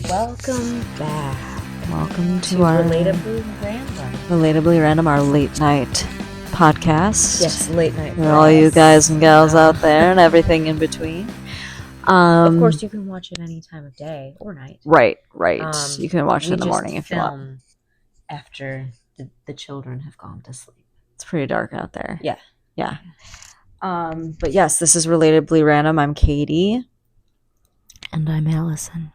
Welcome back. Welcome to our Relatably Random. Relatably Random, our late night podcast. Yes, late night. For all you guys and gals out there and everything in between. Of course, you can watch it any time of day or night. Right. You can watch it in the morning if you want. Film after the children have gone to sleep. It's pretty dark out there. Yeah. But yes, this is Relatably Random. I'm Katie. And I'm Allison.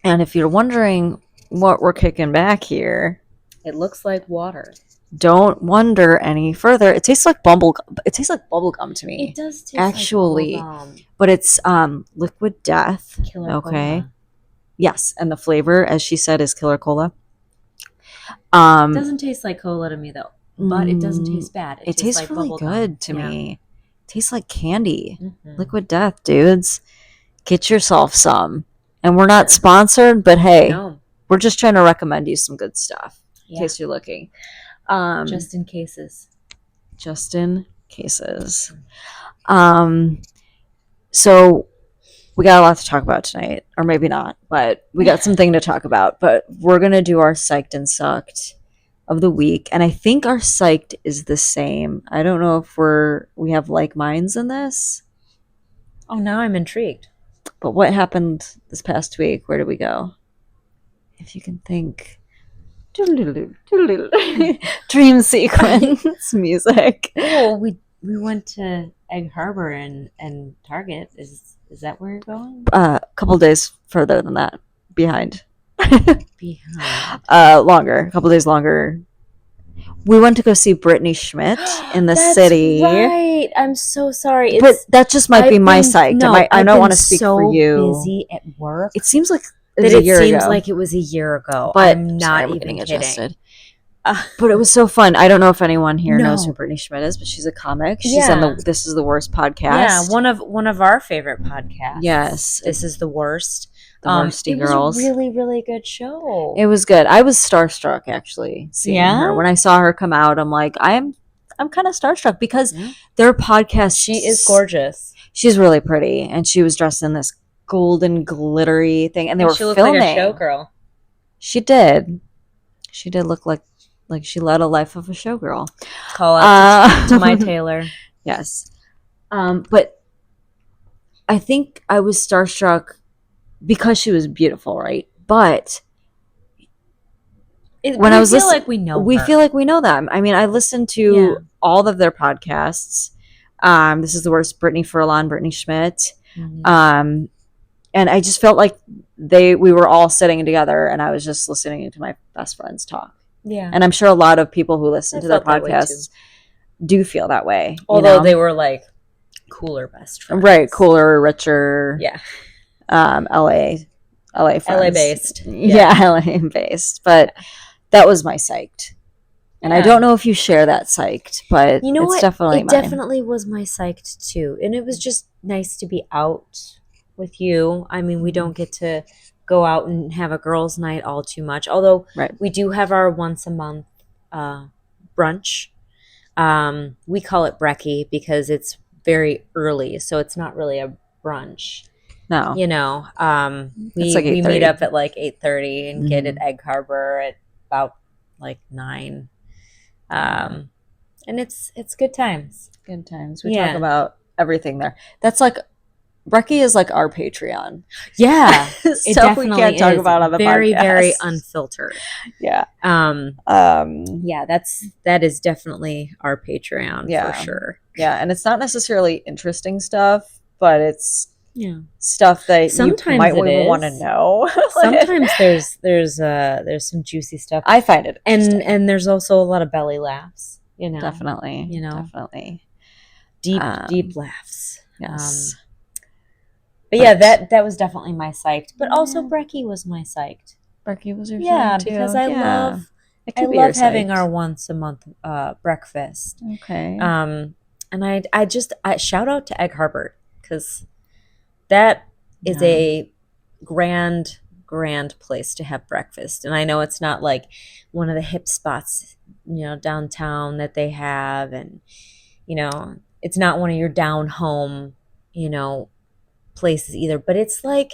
And if you're wondering what we're kicking back here, it looks like water. Don't wonder any further. It tastes like bubblegum. It tastes like bubblegum to me. It does taste actually, like bubblegum. But it's liquid death. Killer Cola. Yes, and the flavor, as she said, is Killer Cola. It doesn't taste like cola to me though, but it doesn't taste bad. It tastes like really good to me. It tastes like candy. Mm-hmm. Liquid death, dudes. Get yourself some. And we're not sponsored, but hey, we're just trying to recommend you some good stuff in case you're looking. Just in cases. So we got a lot to talk about tonight, or maybe not, but we got something to talk about. But we're going to do our Psyched and Sucked of the week. And I think our Psyched is the same. I don't know if we have like minds in this. Oh, now I'm intrigued. But what happened this past week? Where did we go? If you can think. Dream sequence music. Oh, we went to Egg Harbor and Target. Is that where you're going? A couple days further than that. Behind. Longer. A couple days longer. We went to go see Brittany Schmidt in the city. Right. I'm so sorry. But that just might be my psych. No, I don't want to speak for you. Busy at work. It seems like it seems like it was a year ago. But I'm not even kidding. But it was so fun. I don't know if anyone here knows who Brittany Schmidt is, but she's a comic. She's on the This Is the Worst podcast. Yeah, one of our favorite podcasts. Yes, This Is the Worst. The Worsty Girls. It was a really, really good show. It was good. I was starstruck actually seeing her. When I saw her come out, I'm like, I'm kind of starstruck because their podcast. She is gorgeous. She's really pretty, and she was dressed in this golden glittery thing, and they were filming. She looked like a showgirl. She did. She did look like she led a life of a showgirl. Call out to my tailor. Yes, but I think I was starstruck because she was beautiful, right? But when I was listening, we feel like we know them. I mean, I listened to all of their podcasts. This Is the Worst, Brittany Furlan, Brittany Schmidt, and I just felt like we were all sitting together, and I was just listening to my best friends talk. Yeah, and I'm sure a lot of people who listen to their podcasts do feel that way. Although they were like cooler best friends, right? Cooler, richer. Yeah. LA friends. LA based. Yeah, LA based. But that was my psyched. And I don't know if you share that psyched, but you know it's what? Definitely mine. Definitely was my psyched too. And it was just nice to be out with you. I mean, we don't get to go out and have a girls' night all too much. Although we do have our once a month brunch. We call it brekkie because it's very early, so it's not really a brunch. No, we meet up at like 8:30 and get at Egg Harbor at about like 9, and it's good times. Good times. We talk about everything there. That's like brekkie is like our Patreon. Yeah, so it definitely we can't talk about on the very podcast. Very unfiltered. Yeah. That is definitely our Patreon for sure. Yeah, and it's not necessarily interesting stuff, but it's stuff that sometimes you might want to know. Sometimes there's some juicy stuff. I find it interesting. and there's also a lot of belly laughs. Definitely. Definitely deep laughs. Yes. But that was definitely my psyched. But also brekkie was my psyched. Brekkie was your psyched too. Because I love having our once a month breakfast. Okay. And I shout out to Egg Harbor because that is a grand place to have breakfast. And I know it's not like one of the hip spots, downtown that they have. And, it's not one of your down home, places either. But it's like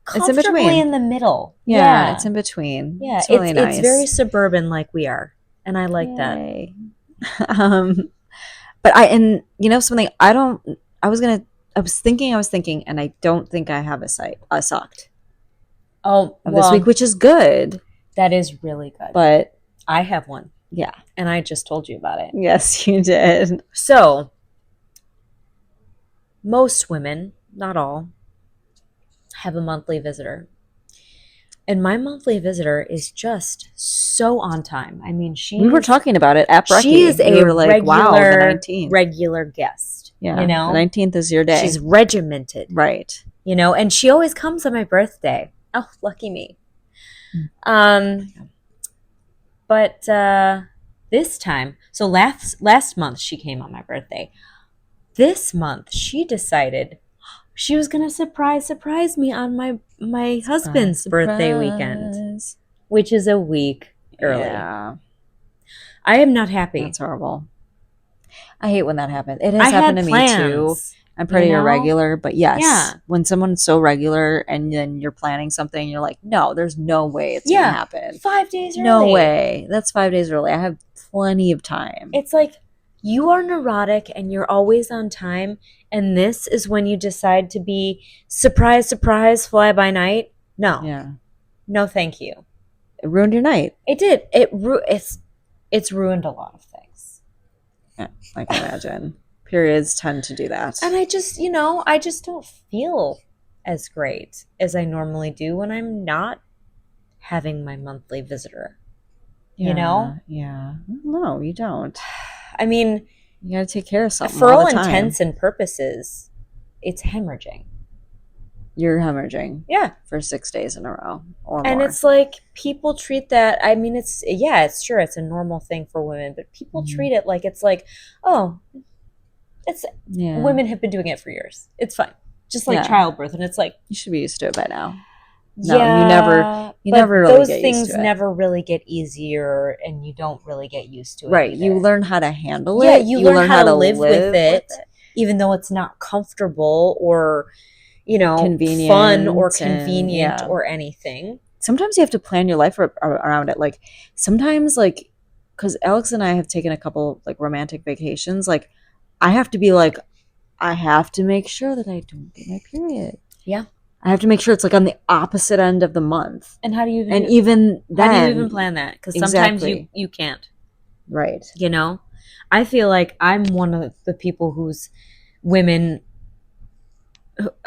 comfortably in the middle. Yeah, it's in between. Yeah, it's really nice. It's very suburban like we are, and I like that. But something I was thinking, and I don't think I have a socked. Oh, this week, which is good. That is really good. But I have one. Yeah. And I just told you about it. Yes, you did. So, most women, not all, have a monthly visitor. And my monthly visitor is just so on time. I mean, we were talking about it at Brecky. She is regular guest. Yeah. The 19th is your day. She's regimented. Right. And she always comes on my birthday. Oh, lucky me. But this time, so last month she came on my birthday. This month she decided she was gonna surprise me on my husband's birthday weekend, which is a week early. Yeah. I am not happy. That's horrible. I hate when that happens. It has happened to me too. I'm pretty irregular, but yes, when someone's so regular and then you're planning something, you're like, no, there's no way it's going to happen. 5 days early. No way. That's 5 days early. I have plenty of time. It's like you are neurotic and you're always on time. And this is when you decide to be surprise, fly by night. No. Yeah. No, thank you. It ruined your night. It did. It's ruined a lot of things. Yeah, I can imagine. Periods tend to do that. And I just don't feel as great as I normally do when I'm not having my monthly visitor. Yeah. No, you don't. I mean, you got to take care of something. For all intents and purposes, it's hemorrhaging. You're hemorrhaging. Yeah. For 6 days in a row or more. And it's like people treat that, I mean, it's sure, it's a normal thing for women, but people treat it like it's like, oh, women have been doing it for years. It's fine. Just like childbirth. And it's like, you should be used to it by now. No, you never really those get things used to it. Never really get easier, and you don't really get used to it. Right. You learn how to handle it. Yeah, you learn how to live with it, even though it's not comfortable or, convenient, fun or convenient or anything. Sometimes you have to plan your life around it. Like sometimes, because Alex and I have taken a couple romantic vacations, I have to be I have to make sure that I don't get my period. Yeah. I have to make sure it's on the opposite end of the month. And how do you even then, how do you even plan that? Because sometimes you can't. Right. I feel like I'm one of the people women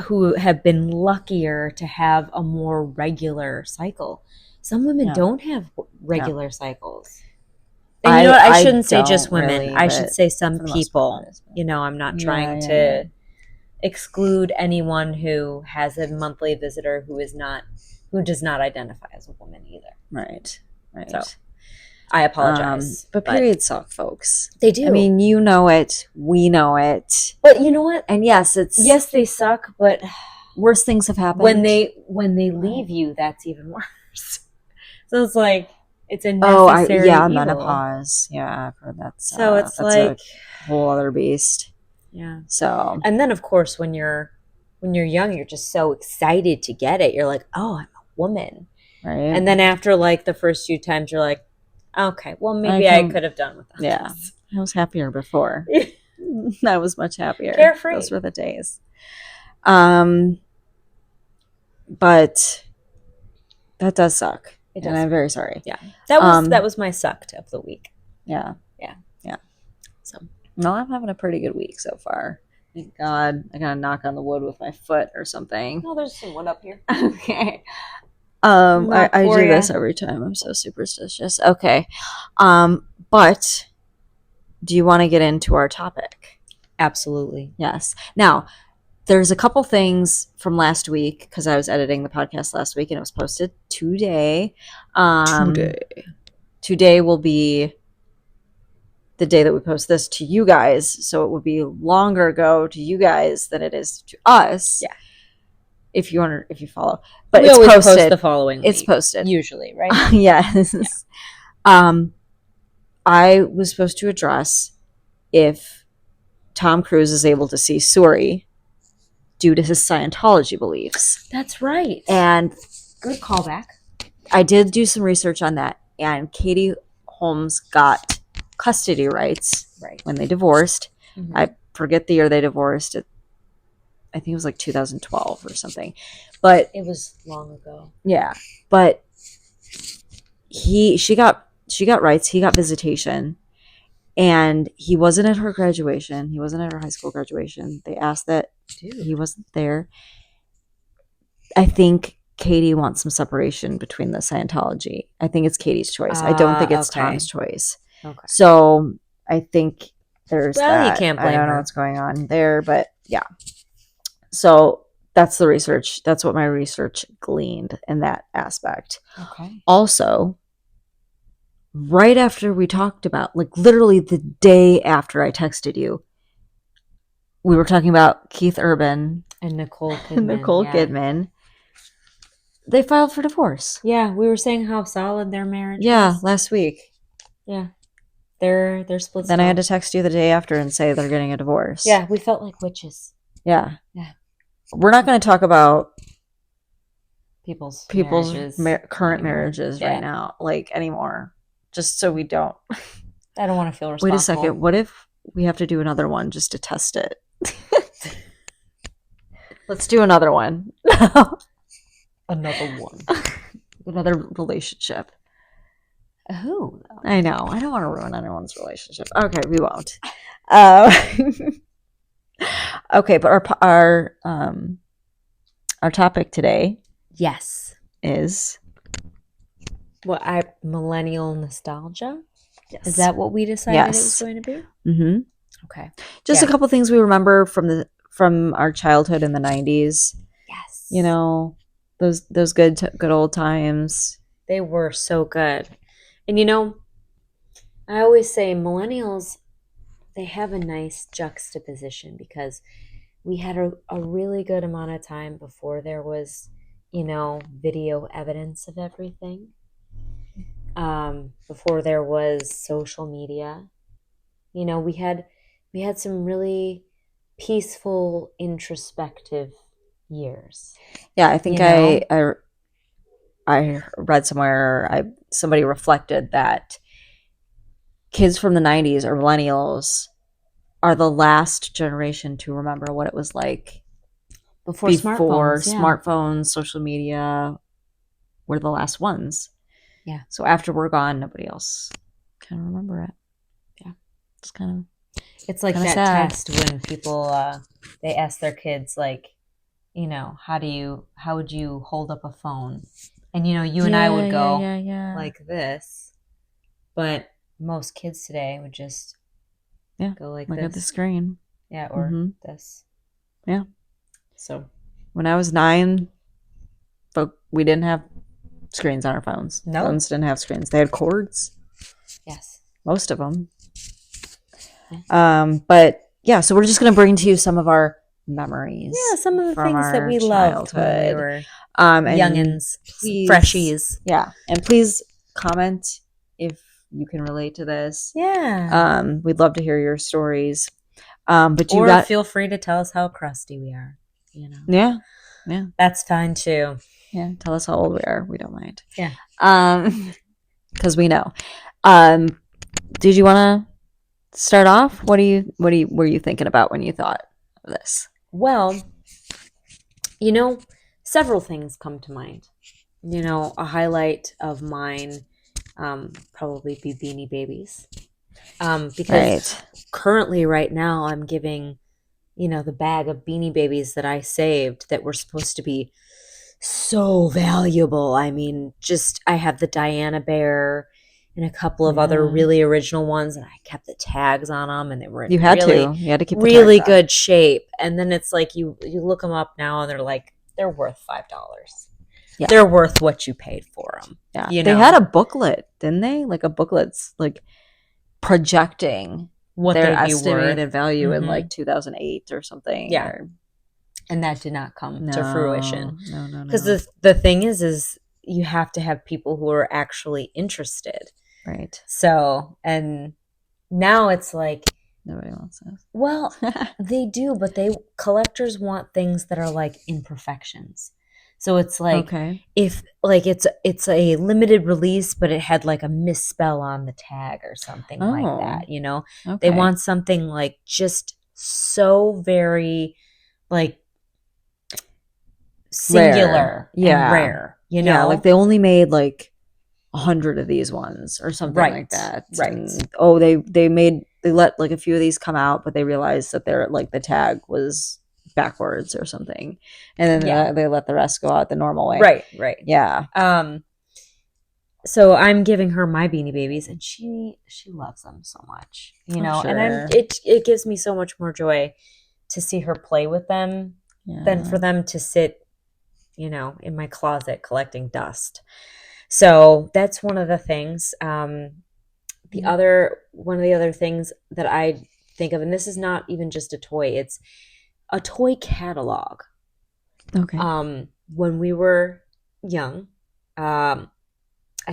who have been luckier to have a more regular cycle. Some women don't have regular cycles. And you know what? I shouldn't say just women. Really, I should say some people. I'm not trying to exclude anyone who has a monthly visitor who does not identify as a woman either. Right. So I apologize. But periods suck, folks. They do. I mean, you know it. We know it. But you know what? And yes, they suck, but worse things have happened. When they leave you, that's even worse. So it's like it's a necessary evil. Menopause. Yeah, I've heard that. So it's a whole other beast. Yeah. So and then of course when you're young, you're just so excited to get it. You're like, oh, I'm a woman. Right. And then after the first few times, you're like, okay, well maybe I could have done without this. I was happier before. I was much happier. Carefree. Those were the days. But that does suck. It does. And I'm very sorry. Yeah. That was my sucked of the week. Yeah. Yeah. Yeah. So no, I'm having a pretty good week so far. Thank God. I gotta knock on the wood with my foot or something. No, there's some wood up here. Okay. I do this every time. I'm so superstitious. Okay. But do you want to get into our topic? Absolutely. Yes. Now, there's a couple things from last week because I was editing the podcast last week and it was posted today. Today will be the day that we post this to you guys. So it would be longer ago to you guys than it is to us. Yeah. If you follow, but we it's always posted post the following week, it's posted usually, right? Yes. Yeah. I was supposed to address if Tom Cruise is able to see Suri due to his Scientology beliefs. That's right. And good callback. I did do some research on that, and Katie Holmes got custody rights when they divorced. Mm-hmm. I forget the year they divorced. I think it was like 2012 or something. But it was long ago. Yeah. But she got rights, he got visitation, and he wasn't at her graduation. He wasn't at her high school graduation. They asked that he wasn't there. I think Katie wants some separation between the Scientology. I think it's Katie's choice. I don't think it's Tom's choice. Okay. So I think there's that. You can't blame her. I don't know what's going on there, but yeah. So that's the research. That's what my research gleaned in that aspect. Okay. Also, right after we talked about, like literally the day after I texted you, we were talking about Keith Urban and Nicole Kidman. They filed for divorce. Yeah, we were saying how solid their marriage was. Last week. Yeah. They're split. Then I had to text you the day after and say they're getting a divorce. Yeah, we felt like witches. Yeah. We're not going to talk about people's current marriages right now, like anymore, just so we don't. I don't want to feel responsible. Wait a second. What if we have to do another one just to test it? Let's do another one. Another one. Another relationship. Who? I know. I don't want to ruin anyone's relationship. Okay, we won't. Okay, but our topic today, is millennial nostalgia. Yes. Is that what we decided it was going to be? Mm-hmm. Okay. Just a couple things we remember from our childhood in the 90s. Yes. You know, those good old times. They were so good. And you know, I always say millennials, they have a nice juxtaposition because we had a really good amount of time before there was, video evidence of everything. Before there was social media. We had some really peaceful, introspective years. Yeah, I think I read somewhere, somebody reflected that kids from the 90s or millennials are the last generation to remember what it was like before smartphones, social media. We're the last ones. Yeah. So after we're gone, nobody else can remember it. Yeah. It's like that sad. Test when people they ask their kids like, how would you hold up a phone? And you and I would go like this. But most kids today would just go like look this. At the screen. Yeah, or this. Yeah. So when I was 9, but we didn't have screens on our phones. No. Phones didn't have screens. They had cords. Yes. Most of them. But yeah, so we're just going to bring to you some of our memories. Yeah, some of the things that we loved when we were youngins, freshies. Yeah, and please comment if you can relate to this. Yeah. We'd love to hear your stories. But feel free to tell us how crusty we are. Yeah. That's fine too. Yeah, tell us how old we are. We don't mind. Yeah. Because we know. Did you want to start off? What were you thinking about when you thought of this? Well, several things come to mind. A highlight of mine probably be Beanie Babies. Because currently right now I'm giving, the bag of Beanie Babies that I saved that were supposed to be so valuable. I mean, I have the Diana Bear and a couple of other really original ones, and I kept the tags on them, and they were you had to keep really good shape. And then it's like you look them up now, and they're worth $5. Yeah. They're worth what you paid for them. Yeah, they had a booklet, didn't they? Like a booklet's like projecting what their estimated value in 2008 or something. Yeah. And that did not come to fruition. No. Because the thing is you have to have people who are actually interested. Right. So, and now it's like Nobody wants those. Well, they do, but collectors want things that are like imperfections. So it's like if like it's a limited release, but it had like a misspell on the tag or something like that, you know? They want something like just so very like singular and rare, you know? Yeah, like they only made like 100 of these ones or something like that. Right. And, they let like a few of these come out, but they realized that they're like the tag was backwards or something, and then they let the rest go out the normal way. Right. Yeah. So I'm giving her my Beanie Babies, and she loves them so much, you know. Sure. And it gives me so much more joy to see her play with them than for them to sit, you know, in my closet collecting dust. So that's one of the things. One of the other things that I think of, and this is not even just a toy, it's a toy catalog. Okay. When we were young, I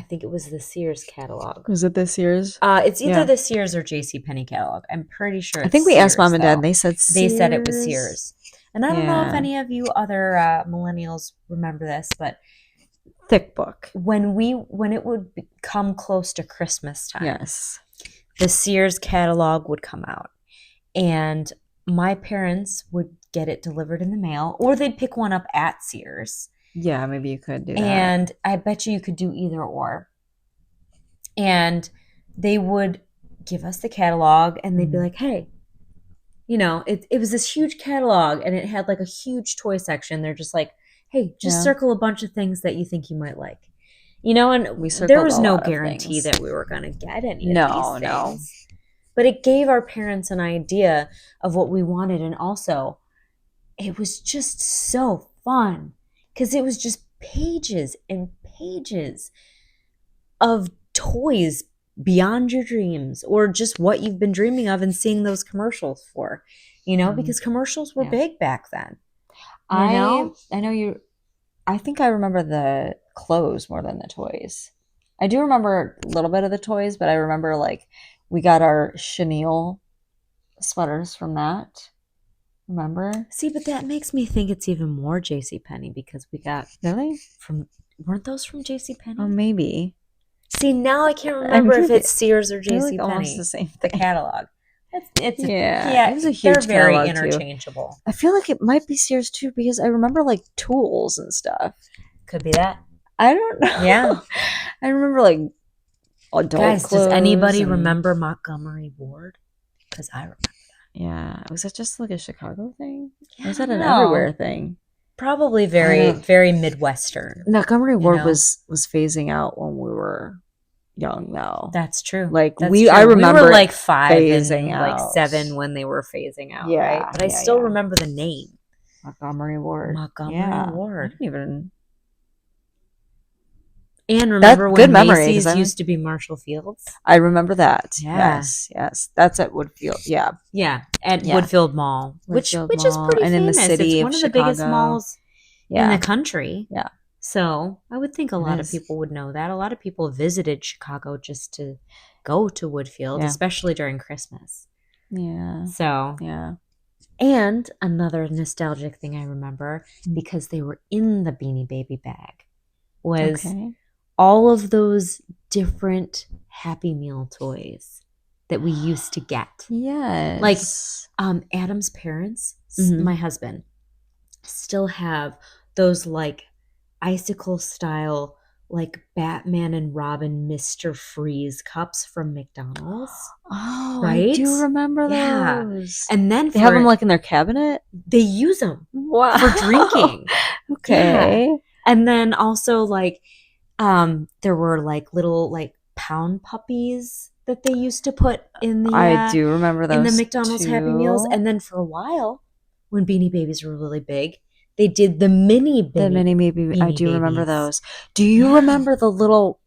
think it was the Sears catalog. Was it the Sears? It's either the Sears or JCPenney catalog. I'm pretty sure it's I think we Sears, asked Mom and Dad, and they said Sears. They said it was Sears. And I don't know if any of you other millennials remember this, but thick book. When it would come close to Christmas time, yes, the Sears catalog would come out, and my parents would get it delivered in the mail, or they'd pick one up at Sears. Yeah, maybe you could do that. And I bet you could do either or. And they would give us the catalog, and they'd be like, hey, you know, it was this huge catalog, and it had like a huge toy section. They're just like, hey, just circle a bunch of things that you think you might like. You know, and there was no guarantee that we were going to get any of these things. No. But it gave our parents an idea of what we wanted. And also, it was just so fun because it was just pages and pages of toys beyond your dreams, or just what you've been dreaming of and seeing those commercials for, you know, because commercials were big back then. I think I remember the clothes more than the toys. I do remember a little bit of the toys, but I remember like we got our chenille sweaters from that. Remember? See, but that makes me think it's even more JCPenney because we got weren't those from JCPenney? Oh, maybe. See, now I can't remember if it's Sears or JCPenney. Like almost the same thing. The catalog. It was a huge they're very interchangeable. Too. I feel like it might be Sears too because I remember like tools and stuff. Could be that. I don't know. Yeah. I remember like adult clothes. Does anybody remember Montgomery Ward? Because I remember that. Yeah. Was that just like a Chicago thing? Or was that an everywhere thing? Probably very, very Midwestern. Montgomery Ward was phasing out when we were young though. That's true. Like I remember we were like 5 phasing and out. Like 7 when they were phasing out, right? But I still remember the name. Montgomery Ward. Ward. I didn't even. And remember when Macy's used to be Marshall Fields? I remember that. Yeah. Yes. That's at Woodfield. Yeah. Yeah, at Woodfield Mall, which is pretty famous. In the city it's one of the biggest malls in the country. Yeah. So I would think a lot of people would know that. A lot of people visited Chicago just to go to Woodfield, especially during Christmas. Yeah. So yeah. And another nostalgic thing I remember, because they were in the Beanie Baby bag, was all of those different Happy Meal toys that we used to get. Yes. Like Adam's parents, my husband, still have those like icicle style like Batman and Robin Mr. Freeze cups from McDonald's. Oh, right? I do remember those. Yeah. And then they have them like in their cabinet? They use them for drinking. Okay. Yeah. And then also like there were like little like pound puppies that they used to put in the I do remember those in the McDonald's Happy Meals. And then for a while when Beanie Babies were really big, they did the mini baby. I do remember those. Do you remember the little?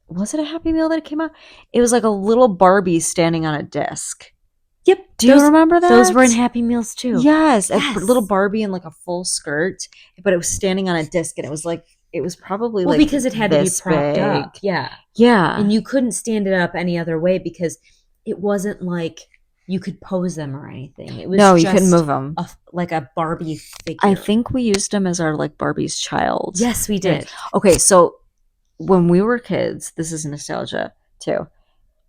Was it a Happy Meal that came out? It was like a little Barbie standing on a disc. Yep. Do you remember that? Those were in Happy Meals too. Yes, a little Barbie in like a full skirt, but it was standing on a disc, and it was probably like because it had to be propped up. Yeah. Yeah. And you couldn't stand it up any other way because it wasn't like you could pose them or anything. It was you couldn't move them. Like a Barbie figure. I think we used them as our like Barbie's child. Yes, we did. Okay, so when we were kids, this is nostalgia too.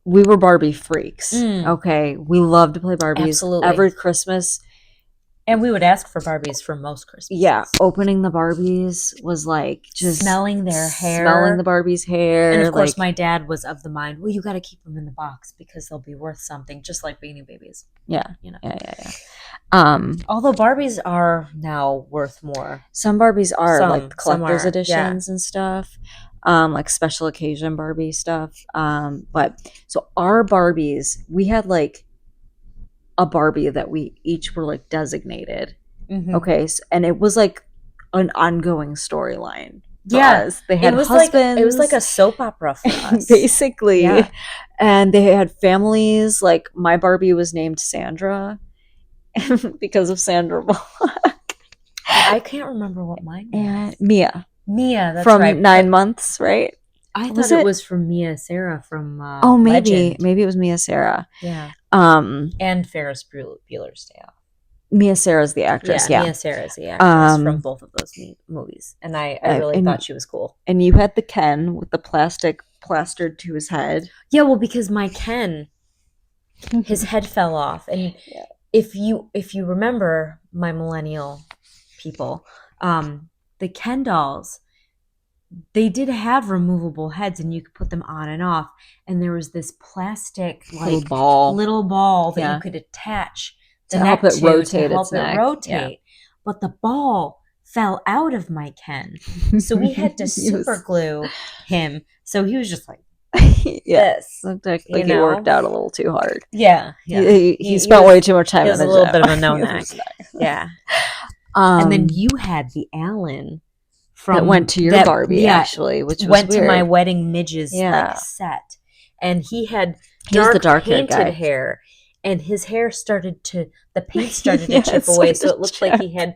We were Barbie freaks. Okay, we loved to play Barbies. Absolutely. Every Christmas. And we would ask for Barbies for most Christmases. Yeah, opening the Barbies was like just smelling their hair. Smelling the Barbie's hair. And of course, my dad was of the mind, well, you got to keep them in the box because they'll be worth something, just like Beanie Babies. Yeah. Yeah. Although Barbies are now worth more. Some Barbies are, like collector's editions and stuff. Like special occasion Barbie stuff. But so our Barbies, we had like a Barbie that we each were like designated. Okay, and it was like an ongoing storyline. Yeah, they had husbands. It was like a soap opera for us, basically. Yeah. And they had families. Like my Barbie was named Sandra because of Sandra Bullock. I can't remember what mine was. And Mia, that's from right. 9 Months, right? I thought it was from Mia Sarah from maybe Legend. Maybe it was Mia Sarah. Yeah. And Ferris Bueller's Day Off. Mia Sarah's the actress. Yeah. Mia Sarah's the actress from both of those movies, and I really thought she was cool. And you had the Ken with the plastic plastered to his head. Yeah, well, because my Ken, his head fell off, and if you remember, my millennial people, the Ken dolls, they did have removable heads and you could put them on and off, and there was this plastic like little ball that you could attach the neck to help it rotate. But the ball fell out of my Ken, so we had to super glue him, so he was just like this. Looked like he worked out a little too hard. He spent way too much time. He was a little bit of a no-neck. And then you had the Allen that went to your Barbie, actually, which went to my wedding midges like set, and he had dark painted hair, and his hair the paint started to chip away, so it looked like he had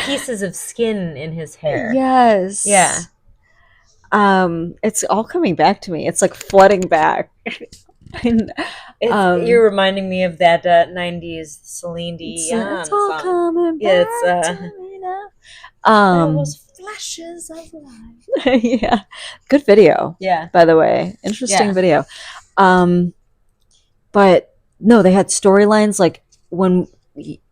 pieces of skin in his hair. Yes, yeah. It's all coming back to me. It's like flooding back. You're reminding me of that 90s Celine Dion it's all song. Coming back to me now. There was flashes of light. Yeah, good video. Yeah, by the way, interesting video. But no, they had storylines like when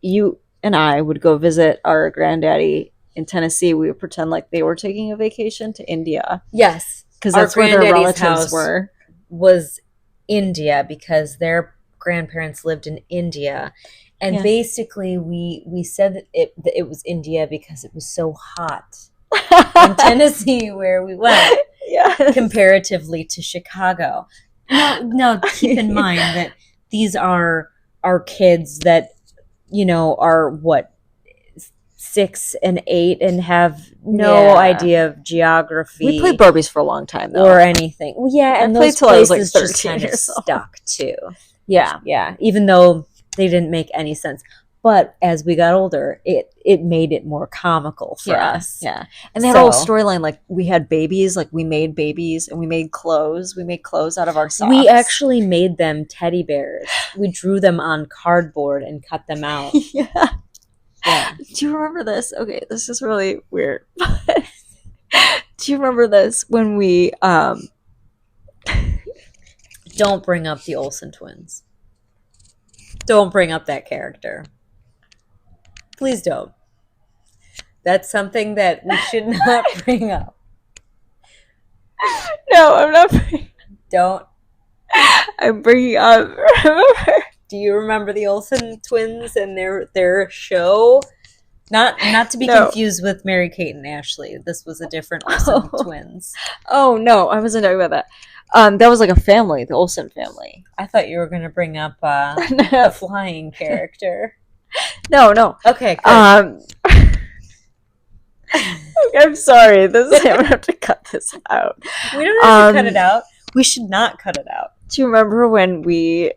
you and I would go visit our granddaddy in Tennessee, we would pretend like they were taking a vacation to India. Yes, because that's where their relatives were. Was India, because their grandparents lived in India. And basically, we said that it was India because it was so hot in Tennessee where we went, comparatively to Chicago. No, keep in mind that these are our kids that, are what, 6 and 8 and have no idea of geography. We played Barbies for a long time, though. Or anything. Well, yeah, and those places just kind of stuck, too. Yeah, even though they didn't make any sense. But as we got older, it made it more comical for us. Yeah. And that whole storyline, like we had babies, like we made babies and we made clothes. We made clothes out of our socks. We actually made them teddy bears. We drew them on cardboard and cut them out. Yeah. Do you remember this? Okay, this is really weird. Do you remember this when we Don't bring up the Olsen twins. Don't bring up that character. Please don't. That's something that we should not bring up. No, I'm not Don't. I'm bringing up, remember? Do you remember the Olsen twins and their show? Not to be confused with Mary-Kate and Ashley. This was a different Olsen twins. Oh, no, I wasn't talking about that. That was like a family, the Olsen family. I thought you were going to bring up the flying character. No. Okay, good. I'm sorry. I'm going to have to cut this out. We don't have to cut it out. We should not cut it out. Do you remember when we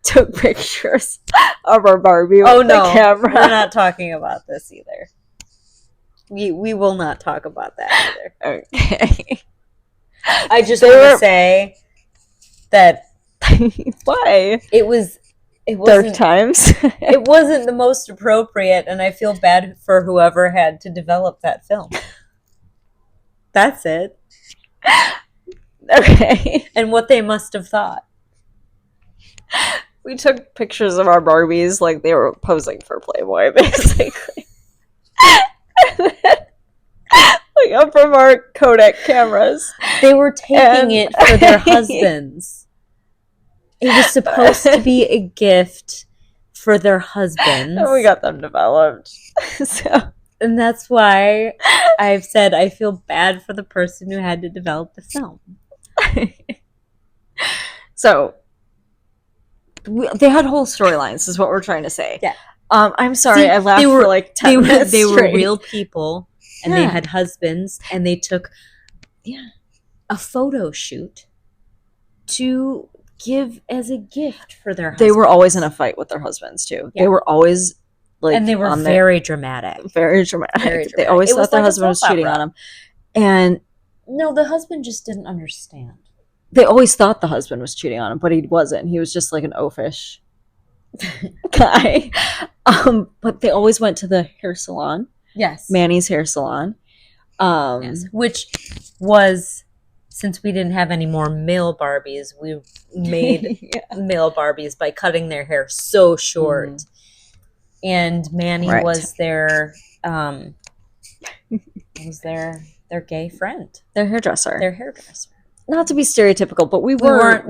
took pictures of our Barbie with the camera? We're not talking about this either. We will not talk about that either. Okay. I just want to say that Why? It wasn't dark times. It wasn't the most appropriate, and I feel bad for whoever had to develop that film. That's it. Okay. And what they must have thought. We took pictures of our Barbies like they were posing for Playboy, basically. Like up from our Kodak cameras. They were taking it for their husbands. It was supposed to be a gift for their husbands. And we got them developed. And that's why I've said I feel bad for the person who had to develop the film. So they had whole storylines, is what we're trying to say. Yeah. I'm sorry, I laughed for like 10 minutes They were straight. real people, and they had husbands, and they took a photo shoot to give as a gift for their husbands. They were always in a fight with their husbands, too. Yeah. They were always like... And they were very dramatic. Very dramatic. They always thought their husband was cheating on them. And... No, the husband just didn't understand. They always thought the husband was cheating on him, but he wasn't. He was just like an oafish guy. But they always went to the hair salon. Yes. Manny's hair salon. Yes. Which was, since we didn't have any more male Barbies, we made male Barbies by cutting their hair so short. And Manny was their gay friend. Their hairdresser. Their hairdresser. Not to be stereotypical, but we were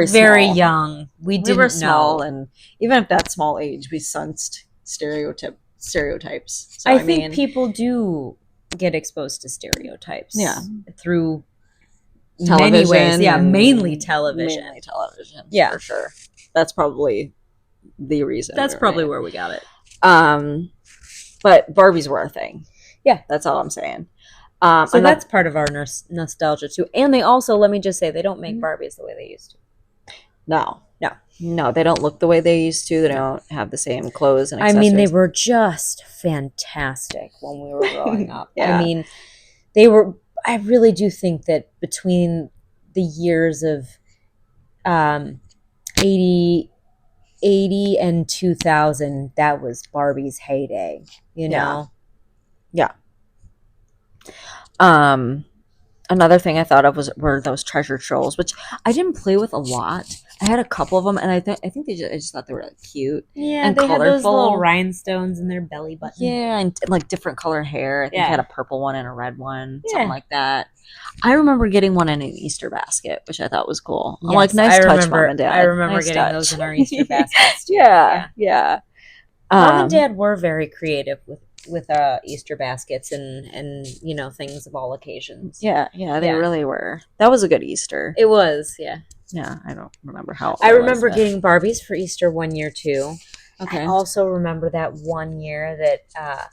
very young. We were small, and even at that small age, we sensed stereotypes. So, I think people do get exposed to stereotypes. Through television, many ways. Yeah, mainly television. Yeah, for sure. That's probably the reason. That's probably where we got it. But Barbies were a thing. Yeah, that's all I'm saying. So that's part of our nostalgia too. And they also, let me just say, they don't make Barbies the way they used to. No, they don't look the way they used to. They don't have the same clothes and accessories. I mean, they were just fantastic when we were growing up. I mean, they were, I really do think that between the years of 80 and 2000, that was Barbie's heyday, you know? Yeah. Another thing I thought of were those treasure trolls, which I didn't play with a lot. I had a couple of them, and I think I just thought they were like cute. Yeah, and they colorful. had those little rhinestones in their belly button. Yeah, and like different color hair. I think I had a purple one and a red one, something like that. I remember getting one in an Easter basket, which I thought was cool. Yes, I'm like, nice touch, Mom and Dad. I remember getting those in our Easter baskets too. Yeah. Mom and Dad were very creative with Easter baskets and you know, things of all occasions. Yeah, they really were. That was a good Easter. It was, yeah. Yeah, I don't remember how. I remember getting Barbies for Easter one year too. Okay. I also remember that one year that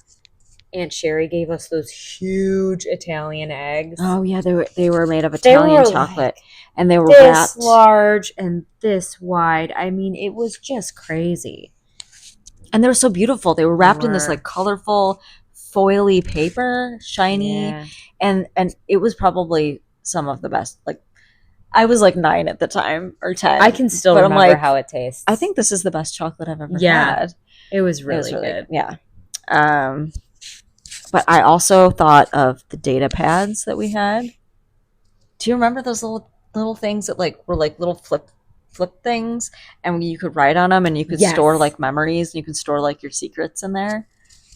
Aunt Sherry gave us those huge Italian eggs. Oh yeah, they were made of Italian chocolate, and they were this wrapped large and this wide. I mean, it was just crazy. And they were so beautiful. They were wrapped in this like colorful foily paper, shiny, and it was probably some of the best. Like, I was like 9 at the time, or 10. I can still remember how it tastes. I think this is the best chocolate I've ever had. It was really good. Yeah. But I also thought of the data pads that we had. Do you remember those little things that like were like little flip things, and you could write on them, and you could store like memories, and you could store like your secrets in there?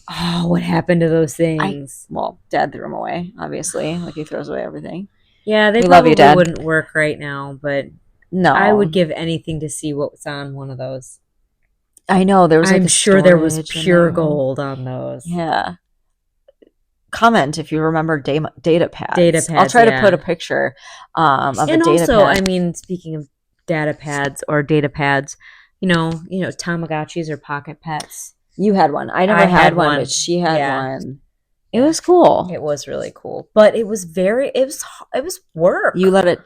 Oh, what happened to those things? Well, Dad threw them away, obviously. Like, he throws away everything. Yeah, they probably wouldn't work right now, but no, I would give anything to see what's on one of those. I know there was. I'm sure there was pure gold on those. Yeah. Comment if you remember data pads. Data pads. I'll try to put a picture of a data pad. And also, I mean, speaking of data pads, you know, Tamagotchis or pocket pets. You had one. I never had one, but she had one. It was cool. It was really cool, but it was work. You let it.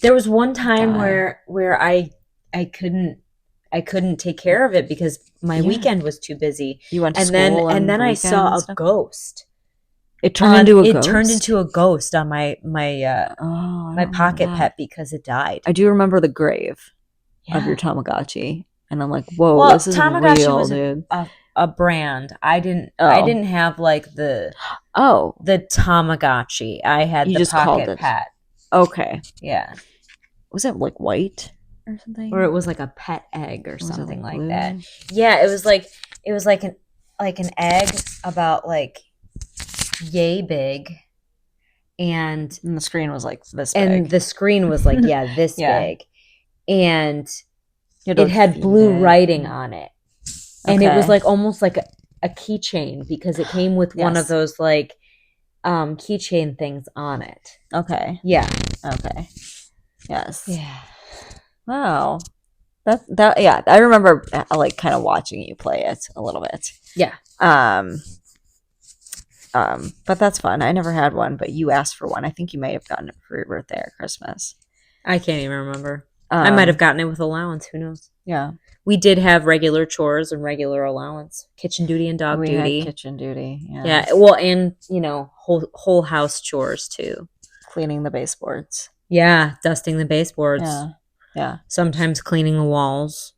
There was one time where I couldn't take care of it because my weekend was too busy. You went to school, and then I saw a ghost. It turned into a ghost. It turned into a ghost on my pocket pet because it died. I do remember the grave. of your Tamagotchi. And I'm like, whoa, this is Tamagotchi real, was dude. A brand. I didn't have like the Tamagotchi. I had the Pocket Pet. Okay. Yeah. Was it like white or something? Or it was like a pet egg or something like that. Yeah, it was like an egg about like yay big. And the screen was like this big. And the screen was like, this big. And it had blue writing on it. And it was like almost like a keychain because it came with one of those like keychain things on it. Okay. Yeah. Okay. Yes. Yeah. Wow. That yeah, I remember like kind of watching you play it a little bit. Yeah. But that's fun. I never had one, but you asked for one. I think you may have gotten it for your birthday or Christmas. I can't even remember. I might have gotten it with allowance. Who knows? Yeah. We did have regular chores and regular allowance, kitchen duty and dog duty. Had kitchen duty. Yeah. Well, and whole house chores too. Cleaning the baseboards. Yeah, dusting the baseboards. Yeah. Sometimes cleaning the walls.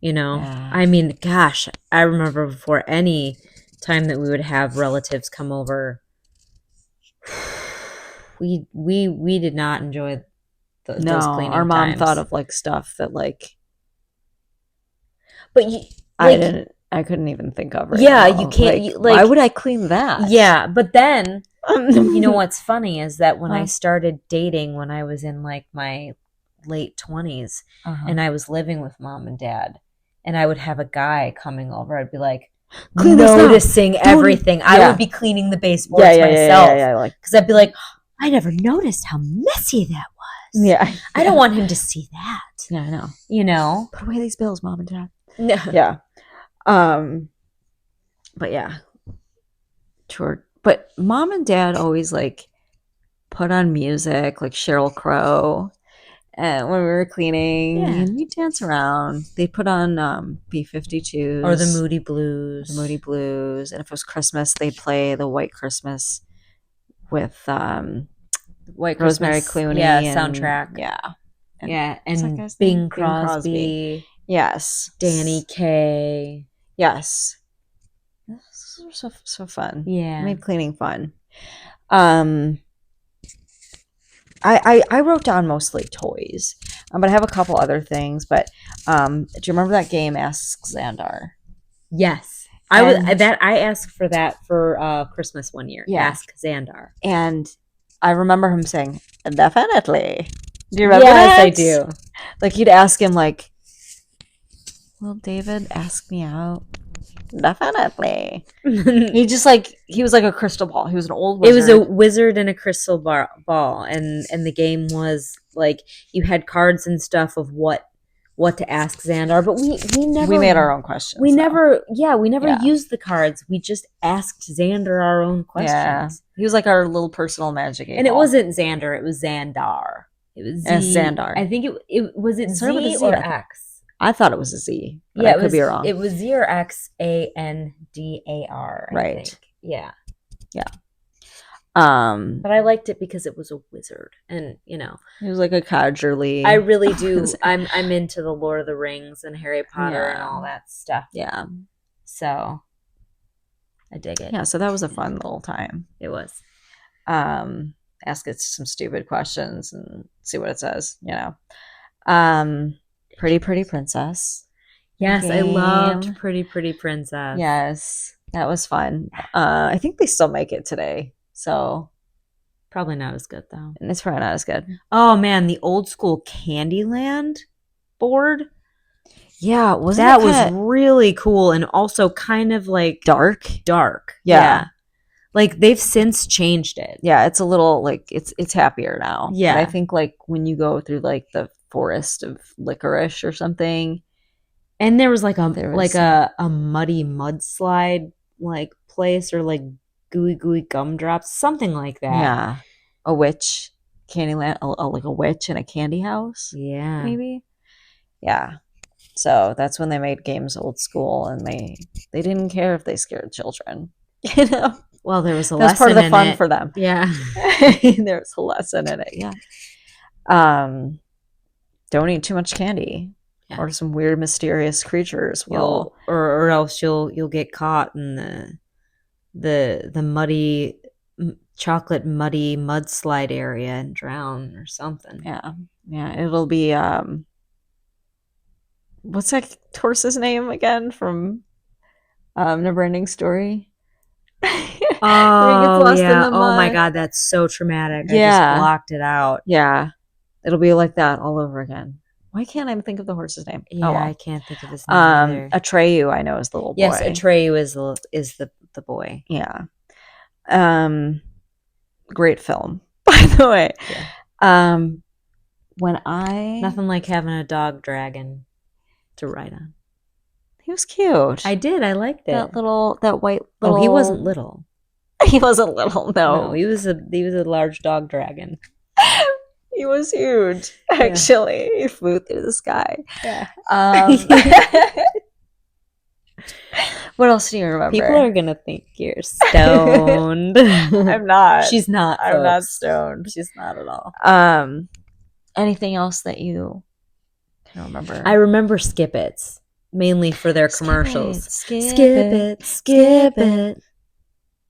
I mean, gosh, I remember before any time that we would have relatives come over, we did not enjoy those cleaning our mom times. Thought of like stuff that like, but I couldn't even think of it. Yeah, now. You can't. Why would I clean that? Yeah, but then what's funny is that when I started dating, when I was in like my late 20s, and I was living with mom and dad, and I would have a guy coming over, I'd be like, noticing everything. I would be cleaning the baseboards myself. Because I'd be like, I never noticed how messy that was. Yeah. I don't want him to see that. Yeah, I know. Put away these bills, mom and dad. No. Yeah. But yeah. Sure. But mom and dad always like put on music, like Sheryl Crow. And when we were cleaning, and we dance around. They put on B-52s. Or the Moody Blues. And if it was Christmas, they'd play the White Christmas with White Rosemary Christmas, Clooney. Soundtrack. And like Bing Crosby. Yes. Danny Kaye. Yes. This was so fun. Yeah. It made cleaning fun. I wrote down mostly toys, but I have a couple other things. But do you remember that game, Ask Zandar? Yes, I asked for that for Christmas one year. Yeah. Ask Zandar, and I remember him saying, "Definitely." Do you remember that? Yes, I do. Like you'd ask him, like, "Will David ask me out?" Definitely. He was like a crystal ball. He was an old wizard. It was a wizard in a crystal ball, and the game was like you had cards and stuff of what to ask Zandar, but we made our own questions. We never used the cards. We just asked Zandar our own questions. Yeah. He was like our little personal magic game. And it wasn't Zandar, it was Zandar. It was Zandar. I think it was it Z or X? I thought it was a Z. But I could be wrong. It was Z or X Andar. Right. I think. Yeah. Yeah. But I liked it because it was a wizard, and it was like a casually. I really do. I'm into the Lord of the Rings and Harry Potter and all that stuff. Yeah. So I dig it. Yeah. So that was a fun little time. It was. Ask it some stupid questions and see what it says. Pretty Princess. Yes, game. I loved Pretty Princess. Yes, that was fun. I think they still make it today. So probably not as good though. And it's probably not as good. Oh man, the old school Candyland board. Yeah, was really cool and also kind of like dark. Yeah. Like they've since changed it. Yeah, it's a little like it's happier now. Yeah. But I think like when you go through like the forest of licorice or something, and there was like a muddy mudslide like place or like gooey gumdrops, something like that. Yeah, a witch Candyland, like a witch in a candy house. Yeah, maybe. Yeah, so that's when they made games old school, and they didn't care if they scared children. Well, there was a lesson. That's part of the fun for them. Yeah, there was a lesson in it. Yeah. don't eat too much candy, or some weird mysterious creatures will, or else you'll get caught in the muddy chocolate muddy mudslide area and drown or something. Yeah, it'll be what's that horse's name again from Neverending Story? Oh yeah. Oh my god, that's so traumatic. I just blocked it out. Yeah. It'll be like that all over again. Why can't I think of the horse's name? Yeah, I can't think of his name either. Atreyu, I know, is the little boy. Yes, Atreyu is the boy. Yeah. Great film, by the way. Yeah. Nothing like having a dog dragon to ride on. He was cute. I did. I liked it. That white little. Oh, he wasn't little. He wasn't little. No, he was a large dog dragon. He was huge. Actually, he flew through the sky. Yeah. What else do you remember? People are gonna think you're stoned. I'm not. She's not. I'm not stoned. She's not at all. Anything else that you can remember? I remember Skip It's, mainly for their commercials. Skip it.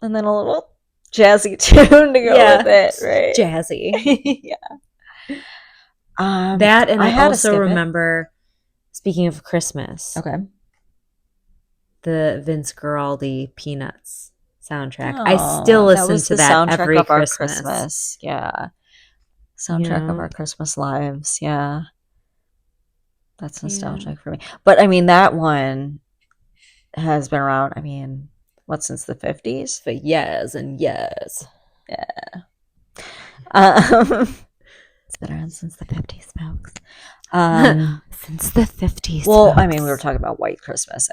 And then a little jazzy tune to go with it, right? Jazzy. Yeah. That, and I also remember, speaking of Christmas, the Vince Guaraldi Peanuts soundtrack. I still listen to that every Christmas. Yeah. Soundtrack of our Christmas lives. Yeah. That's nostalgic for me. But I mean, that one has been around, since the 50s? For years and years. Yeah. It's been around since the 50s, folks. Since the 50s. Well, folks. We were talking about White Christmas.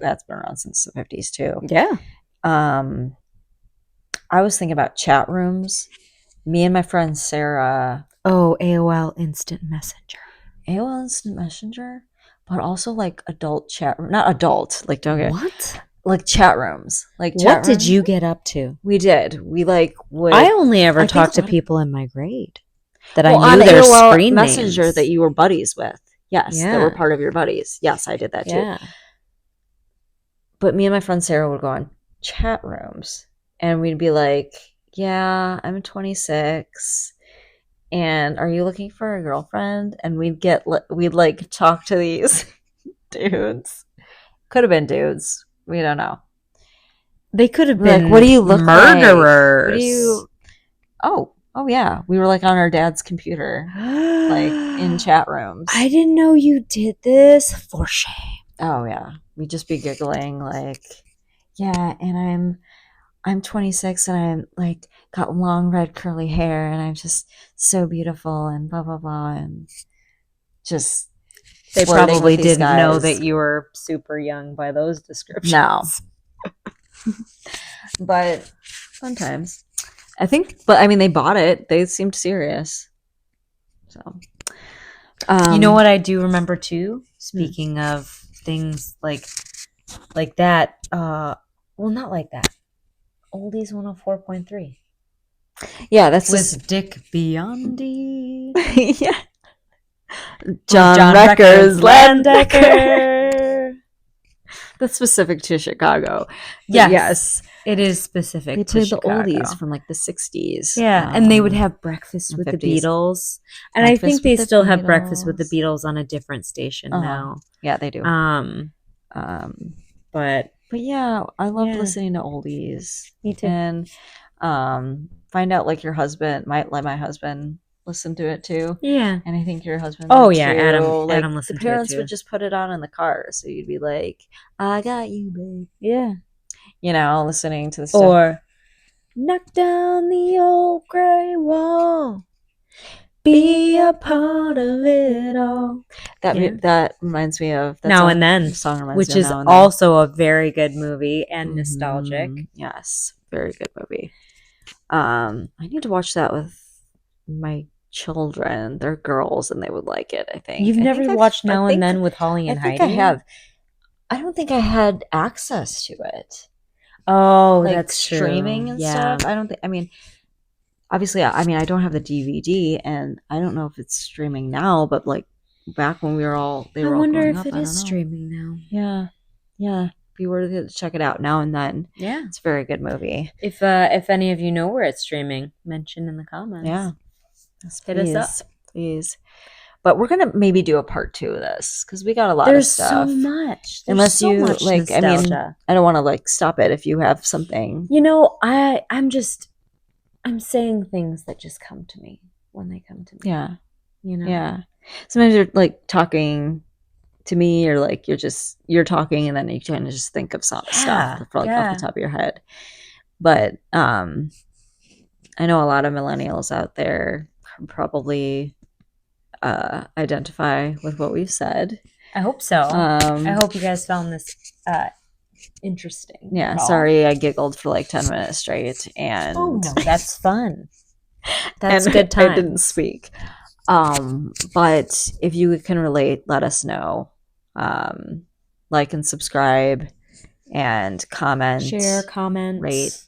That's been around since the 50s, too. Yeah. I was thinking about chat rooms. Me and my friend Sarah. Oh, AOL Instant Messenger. AOL Instant Messenger? But also, like, adult chat room. Not adult. Like, don't get... What? Like, chat rooms. What did you get up to? We did. We, like, would... I only ever talked to people in my grade that I knew their AOL screen Messenger names. That you were buddies with. Yes, that were part of your buddies. Yes, I did that, too. Yeah. But me and my friend Sarah would go on chat rooms. And we'd be like, yeah, I'm 26. And are you looking for a girlfriend? And we'd talk to these dudes. Could have been dudes. We don't know. They could have been like, what do you look murderers? Like? What do you... Oh yeah. We were like on our dad's computer, like in chat rooms. I didn't know you did this. For shame. Oh yeah. We'd just be giggling like, yeah, and I'm 26 and I'm like got long red curly hair and I'm just so beautiful and blah blah blah and just they probably didn't know that you were super young by those descriptions. No. But sometimes I think, but they bought it. They seemed serious. So you know what I do remember too? Speaking of things like that, well, not like that. Oldies 104.3. Yeah, that's with just... Dick Biondi. Yeah. John Recker's Landecker. That's specific to Chicago. Yes. It is specific to Chicago. They played the oldies from like the 60s. Yeah, and they would have breakfast with 50s. The Beatles. And I think they still have breakfast with the Beatles on a different station now. Yeah, they do. But yeah, I love listening to oldies. Me too. And find out like your husband might let my husband listen to it too. Yeah. And I think your husband too. Adam listened to it too. The parents would just put it on in the car. So you'd be like, I got you, babe. Yeah. You know, listening to the stuff. Or knock down the old gray wall. Be a part of it all. That reminds me of Now and Then, which is also a very good movie and nostalgic. Yes, very good movie. I need to watch that with my children. They're girls and they would like it, I think. You've never watched Now and Then with Holly and Heidi? I think I have. I don't think I had access to it. Oh, like that's streaming and stuff. I don't think. Obviously, I don't have the DVD, and I don't know if it's streaming now. But like back when we were all I wonder if it is streaming now. Yeah. Be worth it to check it out now and then. Yeah, it's a very good movie. If any of you know where it's streaming, mention in the comments. Yeah, hit us up, please. But we're gonna maybe do a part 2 of this because we got a lot of stuff. There's so much. Unless you like, nostalgia. I mean, I don't want to like stop it if you have something. I'm saying things that just come to me when they come to me. Yeah, Yeah. Sometimes you're like talking to me, or like you're talking, and then you kind of just think of some stuff off the top of your head. But I know a lot of millennials out there probably identify with what we've said. I hope so. I hope you guys found this interesting. Yeah, sorry I giggled for like 10 minutes straight, and oh no, that's fun. That's good time. I didn't speak. But if you can relate, let us know. Like and subscribe and comment, rate,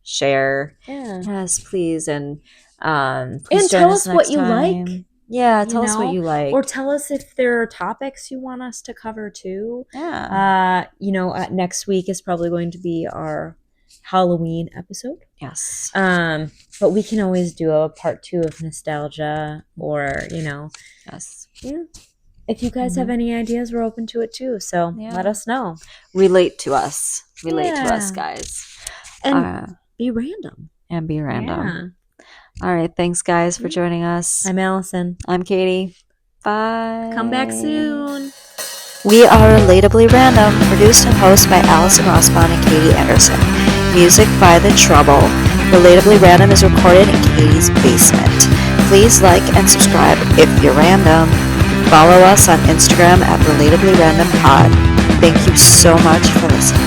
share. Yeah. Yes, please. And tell us what you like. Yeah, tell us what you like. Or tell us if there are topics you want us to cover too. Yeah. Next week is probably going to be our Halloween episode. Yes. But we can always do a part 2 of nostalgia, or Yes. Yeah. If you guys have any ideas, we're open to it too. So let us know. Relate to us. Relate to us, guys. And be random. Yeah. All right. Thanks, guys, for joining us. I'm Allison. I'm Katie. Bye. Come back soon. We are Relatably Random, produced and hosted by Allison Rossbaum and Katie Anderson. Music by The Trouble. Relatably Random is recorded in Katie's basement. Please like and subscribe if you're random. Follow us on Instagram at Relatably Random Pod. Thank you so much for listening.